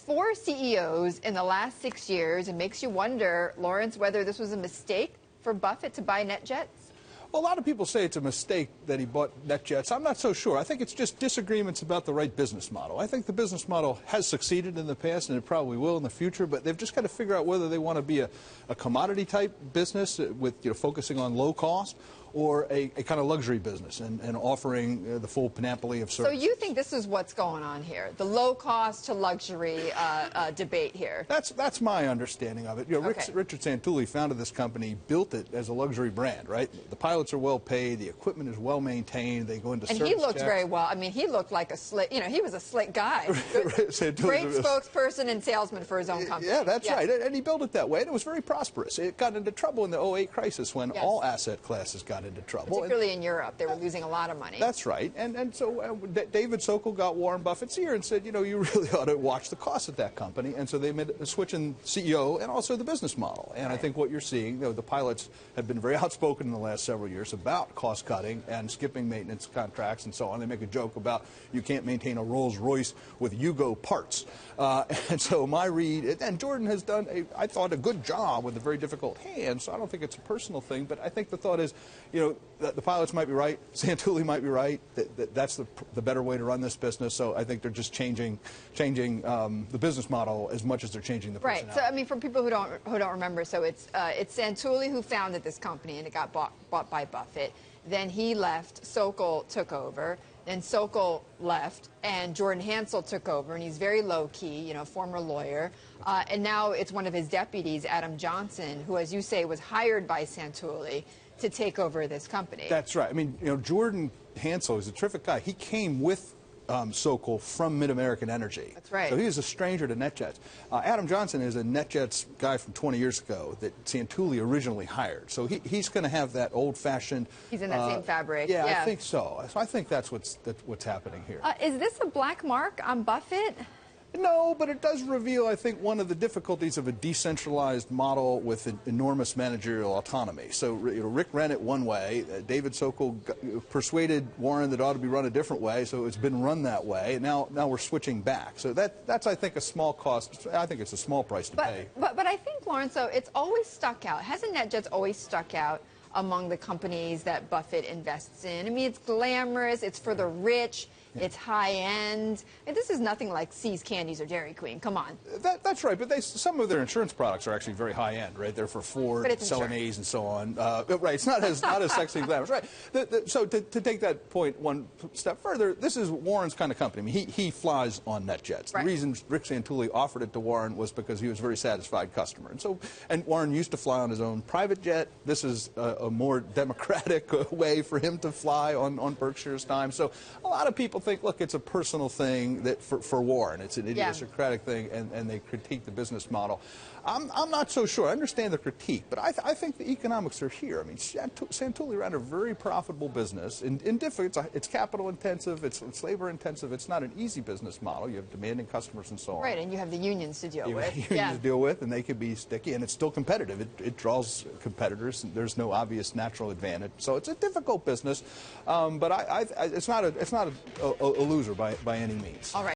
4 CEOs in the last 6 years. It makes you wonder, Lawrence, whether this was a mistake for Buffett to buy NetJets. Well, a lot of people say it's a mistake that he bought NetJets. I'm not so sure. I think it's just disagreements about the right business model. I think the business model has succeeded in the past, and it probably will in the future, but they've just got to figure out whether they want to be a commodity-type business with focusing on low cost, or a kind of luxury business and offering the full panoply of services. So you think this is what's going on here, the low cost to luxury debate here? That's my understanding of it. Okay. Richard Santulli founded this company, built it as a luxury brand, right? The pilots are well paid, the equipment is well maintained, they go into service And he looked checks. very well. I mean, he looked like a slick, he was a slick guy. Great spokesperson and salesman for his own company. Yeah, that's right. And he built it that way, and it was very prosperous. It got into trouble in the '08 crisis when all asset classes got into trouble. Particularly in Europe. They were losing a lot of money. That's right. And so David Sokol got Warren Buffett's ear and said, you really ought to watch the costs of that company. And so they made a switch in CEO and also the business model. And I think what you're seeing, the pilots have been very outspoken in the last several years about cost cutting and skipping maintenance contracts and so on. They make a joke about you can't maintain a Rolls Royce with Yugo parts. And so my read, and Jordan has done, I thought, a good job with a very difficult hand, so I don't think it's a personal thing, but I think the thought is, the pilots might be right, Santulli might be right, that's the better way to run this business, so I think they're just changing the business model as much as they're changing the personality. Right, so I mean, for people who don't remember, so it's Santulli who founded this company, and it got bought by Buffett. Then he left, Sokol took over, then Sokol left, and Jordan Hansell took over, and he's very low-key, former lawyer. And now it's one of his deputies, Adam Johnson, who, as you say, was hired by Santulli to take over this company. That's right. I mean, Jordan Hansell is a terrific guy. He came with Sokol from Mid-American Energy. That's right. So he is a stranger to NetJets. Adam Johnson is a NetJets guy from 20 years ago that Santulli originally hired. So he's going to have that old-fashioned... He's in that same fabric. Yeah, I think so. So I think that's what's happening here. Is this a black mark on Buffett? No, but it does reveal, I think, one of the difficulties of a decentralized model with an enormous managerial autonomy. So Rick ran it one way. David Sokol persuaded Warren that it ought to be run a different way, so it's been run that way. And now we're switching back. So that's, I think, a small cost. I think it's a small price to pay. But I think, Lawrence, though, it's always stuck out. Hasn't NetJets always stuck out among the companies that Buffett invests in? I mean, it's glamorous, it's for the rich, it's high-end. I mean, this is nothing like See's Candies or Dairy Queen. Come on. That's right, but some of their insurance products are actually very high-end, right? They're for Ford, Celanese, and so on. Right, it's not as sexy and glamorous. Right. So to take that point one step further, this is Warren's kind of company. I mean, he flies on NetJets. Right. The reason Rick Santulli offered it to Warren was because he was a very satisfied customer. And Warren used to fly on his own private jet. This is a more democratic way for him to fly on Berkshire's time. So a lot of people think, look, it's a personal thing that for Warren. It's an idiosyncratic thing, and they critique the business model. I'm not so sure. I understand the critique, but I think the economics are here. I mean, Santulli ran a very profitable business. It's capital intensive, it's labor intensive. It's not an easy business model. You have demanding customers and so on. Right, and you have the unions to deal with. Unions to deal with, and they can be sticky, and it's still competitive. It draws competitors. And there's no obvious natural advantage. So it's a difficult business, but it's not a loser by any means. All right.